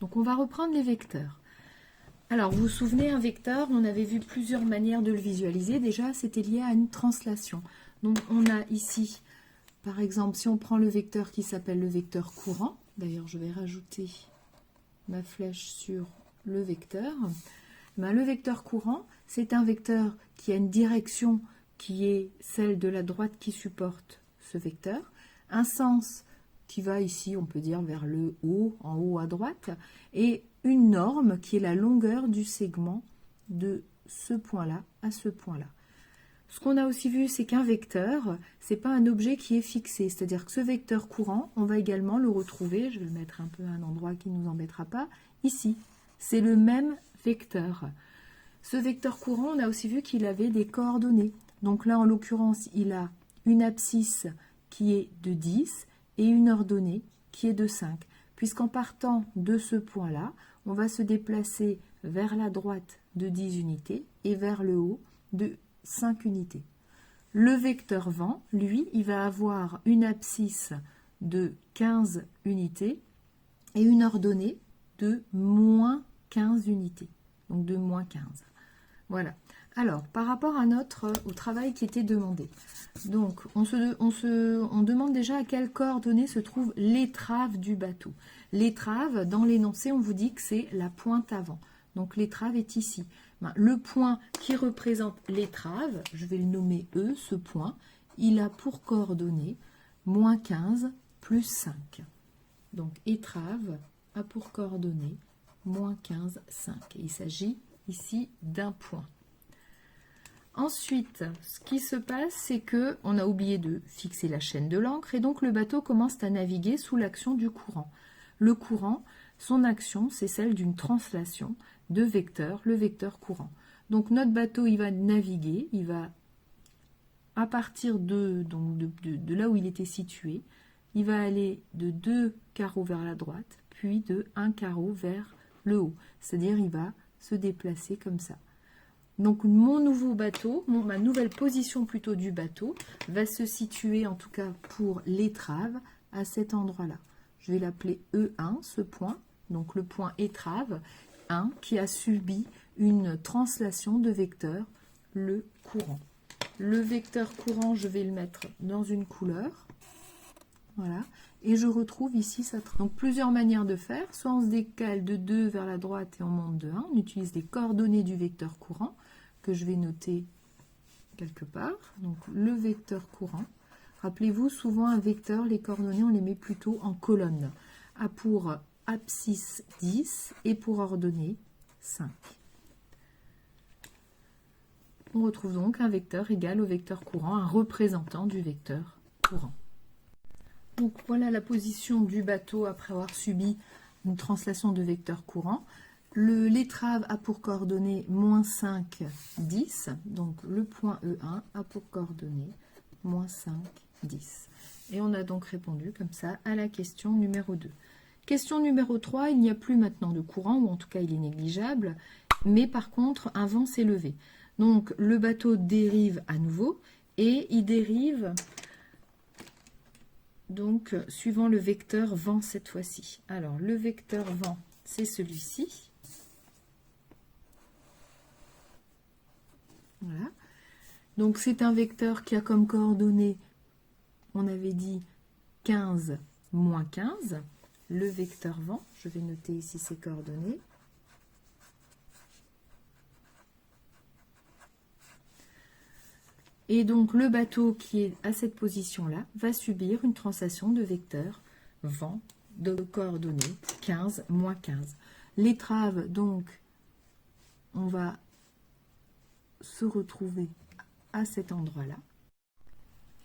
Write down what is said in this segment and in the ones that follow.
Donc on va reprendre les vecteurs. Alors vous vous souvenez, un vecteur, on avait vu plusieurs manières de le visualiser. Déjà, c'était lié à une translation. Donc on a ici, par exemple, si on prend le vecteur qui s'appelle le vecteur courant, d'ailleurs je vais rajouter ma flèche sur le vecteur. Ben, le vecteur courant, c'est un vecteur qui a une direction qui est celle de la droite qui supporte ce vecteur, un sens qui va ici, on peut dire, vers le haut, en haut à droite, et une norme qui est la longueur du segment de ce point-là à ce point-là. Ce qu'on a aussi vu, c'est qu'un vecteur, ce n'est pas un objet qui est fixé, c'est-à-dire que ce vecteur courant, on va également le retrouver, je vais le mettre un peu à un endroit qui ne nous embêtera pas, ici. C'est le même vecteur. Ce vecteur courant, on a aussi vu qu'il avait des coordonnées. Donc là, en l'occurrence, il a une abscisse qui est de 10 et une ordonnée qui est de 5. Puisqu'en partant de ce point-là, on va se déplacer vers la droite de 10 unités et vers le haut de 5 unités. Le vecteur vent, lui, il va avoir une abscisse de 15 unités et une ordonnée de moins 15 unités, donc de moins 15. Voilà. Alors, par rapport à au travail qui était demandé, donc on demande déjà à quelles coordonnées se trouve l'étrave du bateau. L'étrave, dans l'énoncé, on vous dit que c'est la pointe avant. Donc l'étrave est ici. Le point qui représente l'étrave, je vais le nommer E, ce point, il a pour coordonnées moins 15 plus 5. Donc étrave a pour coordonnées moins 15, 5. Et il s'agit ici d'un point. Ensuite, ce qui se passe, c'est que on a oublié de fixer la chaîne de l'ancre et donc le bateau commence à naviguer sous l'action du courant. Le courant, son action, c'est celle d'une translation de vecteur, le vecteur courant. Donc notre bateau, il va naviguer, il va, à partir de là où il était situé, il va aller de 2 carreaux vers la droite, puis de 1 carreau vers le haut. C'est-à-dire, il va se déplacer comme ça. Donc mon nouveau bateau, ma nouvelle position plutôt du bateau, va se situer, en tout cas pour l'étrave, à cet endroit-là. Je vais l'appeler E1, ce point, donc le point étrave 1, qui a subi une translation de vecteur, le courant. Le vecteur courant, je vais le mettre dans une couleur. Voilà. Et je retrouve ici ça. Donc plusieurs manières de faire. Soit on se décale de 2 vers la droite et on monte de 1. On utilise les coordonnées du vecteur courant que je vais noter quelque part. Donc le vecteur courant. Rappelez-vous, souvent un vecteur, les coordonnées, on les met plutôt en colonne. A pour abscisse 10 et pour ordonnée 5. On retrouve donc un vecteur égal au vecteur courant, un représentant du vecteur courant. Donc voilà la position du bateau après avoir subi une translation de vecteur courant. L'étrave a pour coordonnées moins 5, 10. Donc le point E1 a pour coordonnées moins 5, 10. Et on a donc répondu comme ça à la question numéro 2. Question numéro 3, il n'y a plus maintenant de courant, ou en tout cas il est négligeable, mais par contre un vent s'est levé. Donc le bateau dérive à nouveau et il dérive donc suivant le vecteur vent cette fois-ci. Alors le vecteur vent, c'est celui-ci. Voilà. Donc c'est un vecteur qui a comme coordonnées, on avait dit 15 moins 15. Le vecteur vent, je vais noter ici ses coordonnées. Et donc le bateau qui est à cette position-là va subir une translation de vecteur vent de coordonnées 15 moins 15. L'étrave, donc, on va se retrouver à cet endroit-là.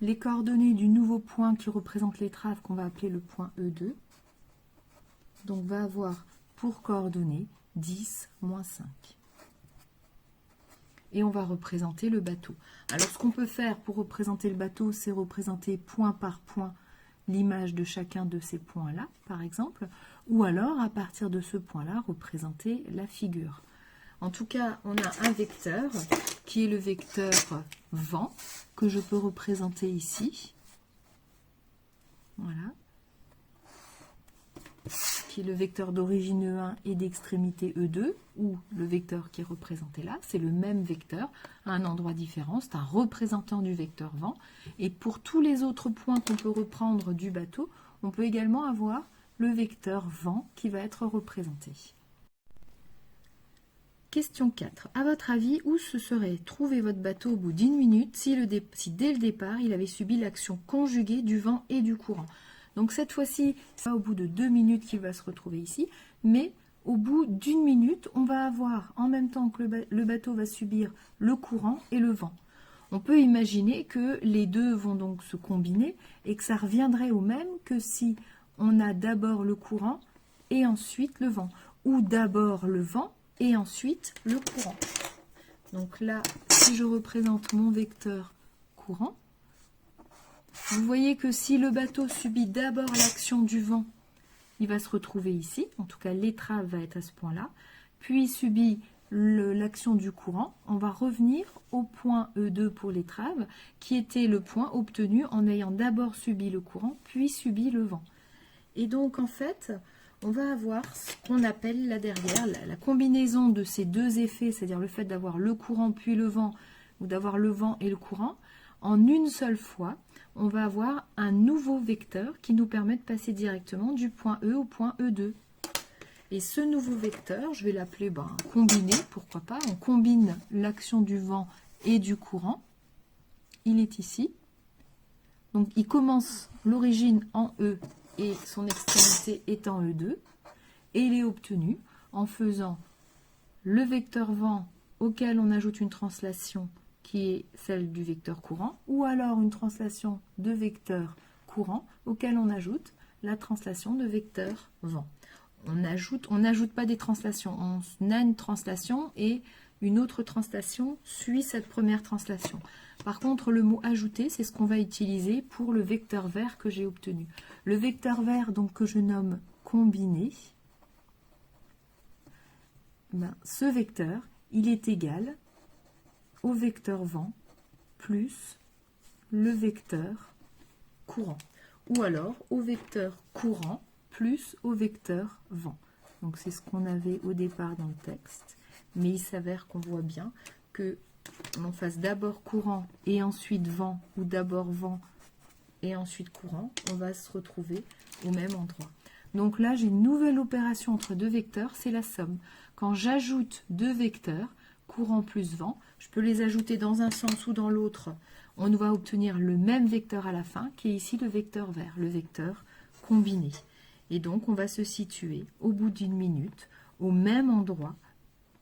Les coordonnées du nouveau point qui représente l'étrave, qu'on va appeler le point E2, donc va avoir pour coordonnées 10 moins 5. Et on va représenter le bateau. Alors ce qu'on peut faire pour représenter le bateau, c'est représenter point par point l'image de chacun de ces points-là, par exemple, ou alors à partir de ce point-là, représenter la figure. En tout cas, on a un vecteur qui est le vecteur vent, que je peux représenter ici. Voilà. qui est le vecteur d'origine E1 et d'extrémité E2, ou le vecteur qui est représenté là, c'est le même vecteur, à un endroit différent, c'est un représentant du vecteur vent. Et pour tous les autres points qu'on peut reprendre du bateau, on peut également avoir le vecteur vent qui va être représenté. Question 4. À votre avis, où se serait trouvé votre bateau au bout d'une minute si dès le départ, il avait subi l'action conjuguée du vent et du courant? Donc cette fois-ci, c'est pas au bout de 2 minutes qu'il va se retrouver ici, mais au bout d'une minute, on va avoir en même temps que le bateau va subir le courant et le vent. On peut imaginer que les deux vont donc se combiner et que ça reviendrait au même que si on a d'abord le courant et ensuite le vent, ou d'abord le vent et ensuite le courant. Donc là, si je représente mon vecteur courant, vous voyez que si le bateau subit d'abord l'action du vent, il va se retrouver ici, en tout cas l'étrave va être à ce point-là, puis subit l'action du courant, on va revenir au point E2 pour l'étrave, qui était le point obtenu en ayant d'abord subi le courant, puis subi le vent. Et donc en fait, on va avoir ce qu'on appelle là derrière la combinaison de ces deux effets, c'est-à-dire le fait d'avoir le courant puis le vent, ou d'avoir le vent et le courant, en une seule fois, on va avoir un nouveau vecteur qui nous permet de passer directement du point E au point E2. Et ce nouveau vecteur, je vais l'appeler combiné, pourquoi pas, on combine l'action du vent et du courant. Il est ici. Donc il commence l'origine en E et son extrémité est en E2. Et il est obtenu en faisant le vecteur vent auquel on ajoute une translation qui est celle du vecteur courant, ou alors une translation de vecteur courant auquel on ajoute la translation de vecteur vent. On n'ajoute pas des translations, on a une translation et une autre translation suit cette première translation. Par contre, le mot ajouter, c'est ce qu'on va utiliser pour le vecteur vert que j'ai obtenu. Le vecteur vert donc que je nomme combiné, ce vecteur, il est égal au vecteur vent plus le vecteur courant, ou alors au vecteur courant plus au vecteur vent. Donc c'est ce qu'on avait au départ dans le texte, mais il s'avère qu'on voit bien que l'on fasse d'abord courant et ensuite vent, ou d'abord vent et ensuite courant, on va se retrouver au même endroit. Donc là, j'ai une nouvelle opération entre deux vecteurs, c'est la somme. Quand j'ajoute deux vecteurs, courant plus vent, je peux les ajouter dans un sens ou dans l'autre. On va obtenir le même vecteur à la fin, qui est ici le vecteur vert, le vecteur combiné. Et donc, on va se situer au bout d'une minute, au même endroit,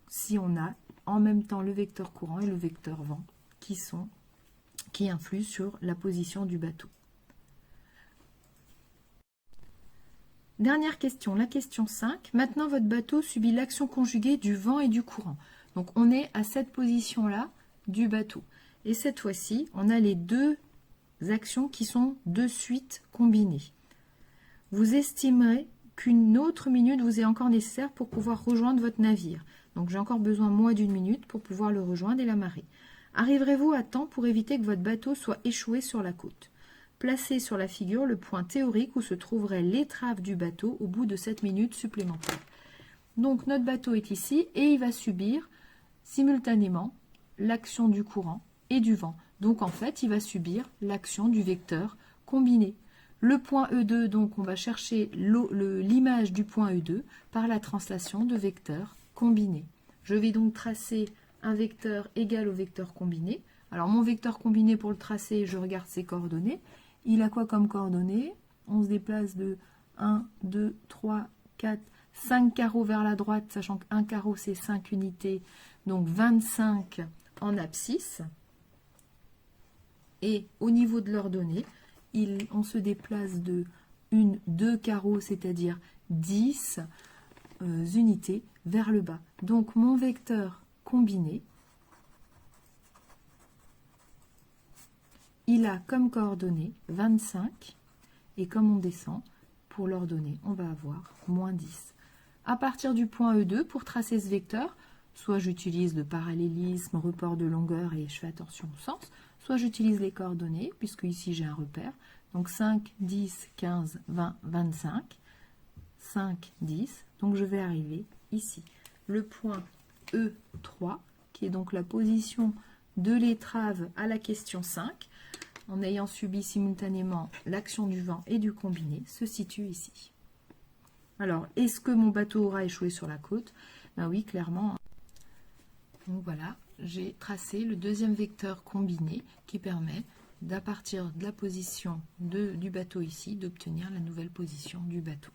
si on a en même temps le vecteur courant et le vecteur vent, qui influent sur la position du bateau. Dernière question, la question 5. Maintenant, votre bateau subit l'action conjuguée du vent et du courant. Donc, on est à cette position-là du bateau. Et cette fois-ci, on a les deux actions qui sont de suite combinées. Vous estimerez qu'une autre minute vous est encore nécessaire pour pouvoir rejoindre votre navire. Donc, j'ai encore besoin moins d'une minute pour pouvoir le rejoindre et l'amarrer. Arriverez-vous à temps pour éviter que votre bateau soit échoué sur la côte? Placez sur la figure le point théorique où se trouverait l'étrave du bateau au bout de cette minute supplémentaire. Donc notre bateau est ici et il va subir simultanément l'action du courant et du vent. Donc en fait, il va subir l'action du vecteur combiné. Le point E2, donc on va chercher l'image du point E2 par la translation de vecteur combiné. Je vais donc tracer un vecteur égal au vecteur combiné. Alors mon vecteur combiné, pour le tracer, je regarde ses coordonnées. Il a quoi comme coordonnées? On se déplace de 1, 2, 3, 4, 5 carreaux vers la droite, sachant qu'un carreau c'est 5 unités, donc 25 en abscisse. Et au niveau de l'ordonnée, on se déplace de 2 carreaux, c'est-à-dire 10 unités vers le bas. Donc mon vecteur combiné, il a comme coordonnée 25, et comme on descend, pour l'ordonnée, on va avoir moins 10. À partir du point E2, pour tracer ce vecteur, soit j'utilise le parallélisme, report de longueur, et je fais attention au sens, soit j'utilise les coordonnées, puisque ici j'ai un repère, donc 5, 10, 15, 20, 25. 5, 10. Donc, je vais arriver ici. Le point E3, qui est donc la position de l'étrave à la question 5, en ayant subi simultanément l'action du vent et du combiné, se situe ici. Alors, est-ce que mon bateau aura échoué sur la côte? Ben oui, clairement. Donc voilà, j'ai tracé le deuxième vecteur combiné qui permet, à partir de la position du bateau ici, d'obtenir la nouvelle position du bateau.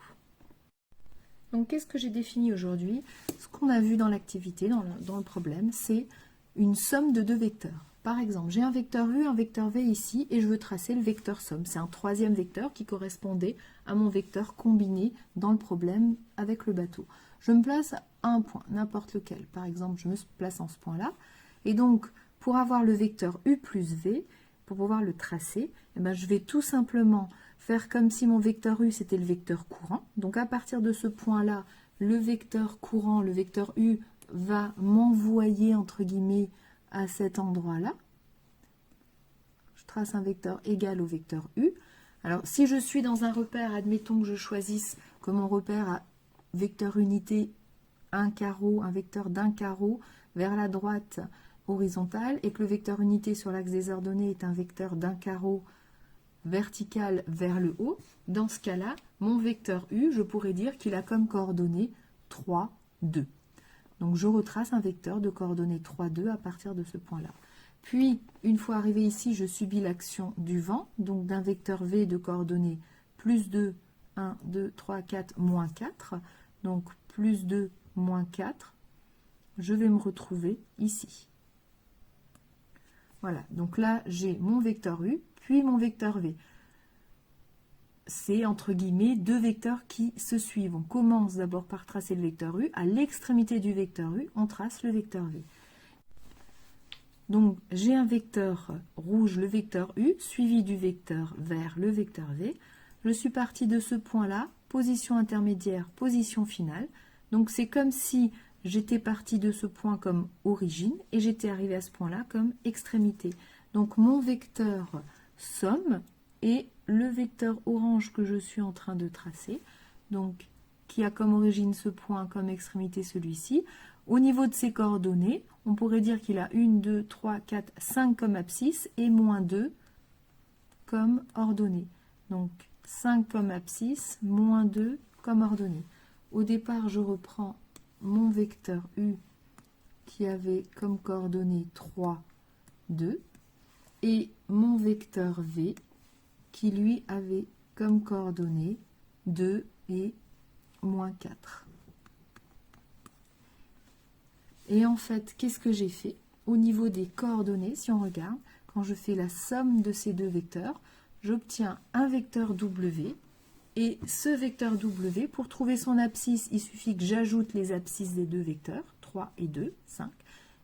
Donc, qu'est-ce que j'ai défini aujourd'hui? Ce qu'on a vu dans l'activité, dans le problème, c'est une somme de deux vecteurs. Par exemple, j'ai un vecteur U, un vecteur V ici, et je veux tracer le vecteur somme. C'est un troisième vecteur qui correspondait à mon vecteur combiné dans le problème avec le bateau. Je me place à un point, n'importe lequel. Par exemple, je me place en ce point-là. Et donc, pour avoir le vecteur U plus V, pour pouvoir le tracer, eh ben, je vais tout simplement faire comme si mon vecteur U, c'était le vecteur courant. Donc, à partir de ce point-là, le vecteur courant, le vecteur U, va m'envoyer, entre guillemets, à cet endroit-là. Je trace un vecteur égal au vecteur U. Alors, si je suis dans un repère, admettons que je choisisse comme mon repère à vecteur unité, un carreau, un vecteur d'un carreau vers la droite horizontale, et que le vecteur unité sur l'axe des ordonnées est un vecteur d'un carreau vertical vers le haut. Dans ce cas-là, mon vecteur U, je pourrais dire qu'il a comme coordonnées 3, 2. Donc, je retrace un vecteur de coordonnées 3, 2 à partir de ce point-là. Puis, une fois arrivé ici, je subis l'action du vent, donc d'un vecteur V de coordonnées plus 2, 1, 2, 3, 4, moins 4. Donc, plus 2, moins 4. Je vais me retrouver ici. Voilà, donc là, j'ai mon vecteur U, puis mon vecteur V. C'est entre guillemets deux vecteurs qui se suivent. On commence d'abord par tracer le vecteur U. À l'extrémité du vecteur U, on trace le vecteur V. Donc, j'ai un vecteur rouge, le vecteur U, suivi du vecteur vert, le vecteur V. Je suis partie de ce point-là, position intermédiaire, position finale. Donc, c'est comme si j'étais partie de ce point comme origine et j'étais arrivée à ce point-là comme extrémité. Donc, mon vecteur somme est le vecteur orange que je suis en train de tracer, donc qui a comme origine ce point, comme extrémité celui-ci. Au niveau de ses coordonnées, on pourrait dire qu'il a 1, 2, 3, 4, 5 comme abscisse et moins 2 comme ordonnée. Donc 5 comme abscisse, moins 2 comme ordonnée. Au départ, je reprends mon vecteur U qui avait comme coordonnées 3, 2 et mon vecteur V qui lui avait comme coordonnées 2 et moins 4. Et en fait, qu'est-ce que j'ai fait? Au niveau des coordonnées, si on regarde, quand je fais la somme de ces deux vecteurs, j'obtiens un vecteur W. Et ce vecteur W, pour trouver son abscisse, il suffit que j'ajoute les abscisses des deux vecteurs, 3 et 2, 5.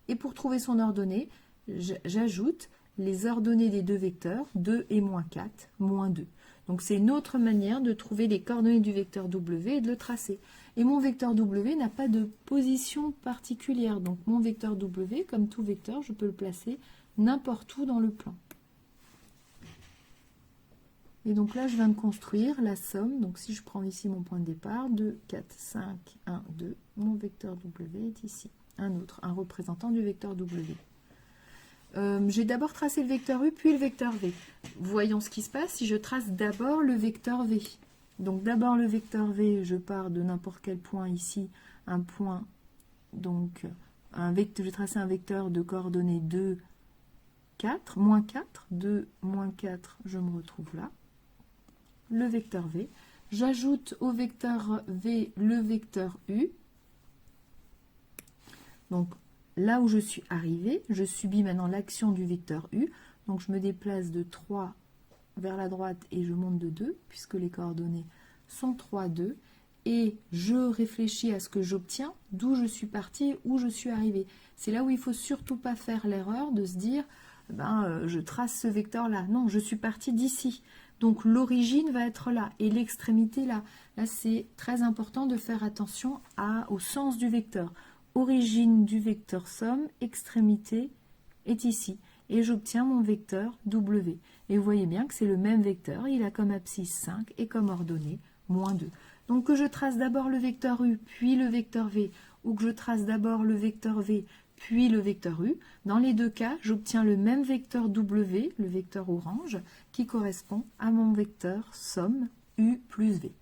Et pour trouver son ordonnée, j'ajoute les ordonnées des deux vecteurs, 2 et moins 4, moins 2. Donc c'est une autre manière de trouver les coordonnées du vecteur W et de le tracer. Et mon vecteur W n'a pas de position particulière. Donc mon vecteur W, comme tout vecteur, je peux le placer n'importe où dans le plan. Et donc là, je viens de construire la somme. Donc si je prends ici mon point de départ, 2, 4, 5, 1, 2, mon vecteur W est ici. Un autre, un représentant du vecteur W. J'ai d'abord tracé le vecteur U, puis le vecteur V. Voyons ce qui se passe si je trace d'abord le vecteur V. Donc d'abord le vecteur V, je pars de n'importe quel point ici, un point, donc je vais tracer un vecteur de coordonnées 2, 4, moins 4, 2, moins 4, je me retrouve là. Le vecteur V. J'ajoute au vecteur V le vecteur U. Donc là où je suis arrivée, je subis maintenant l'action du vecteur U. Donc je me déplace de 3 vers la droite et je monte de 2, puisque les coordonnées sont 3, 2. Et je réfléchis à ce que j'obtiens, d'où je suis partie, où je suis arrivée. C'est là où il ne faut surtout pas faire l'erreur de se dire, je trace ce vecteur-là. Non, je suis partie d'ici. Donc l'origine va être là et l'extrémité là. Là, c'est très important de faire attention au sens du vecteur. Origine du vecteur somme, extrémité est ici. Et j'obtiens mon vecteur W. Et vous voyez bien que c'est le même vecteur. Il a comme abscisse 5 et comme ordonnée moins 2. Donc que je trace d'abord le vecteur U, puis le vecteur V, ou que je trace d'abord le vecteur V, puis le vecteur U, dans les deux cas, j'obtiens le même vecteur W, le vecteur orange, qui correspond à mon vecteur somme U plus V.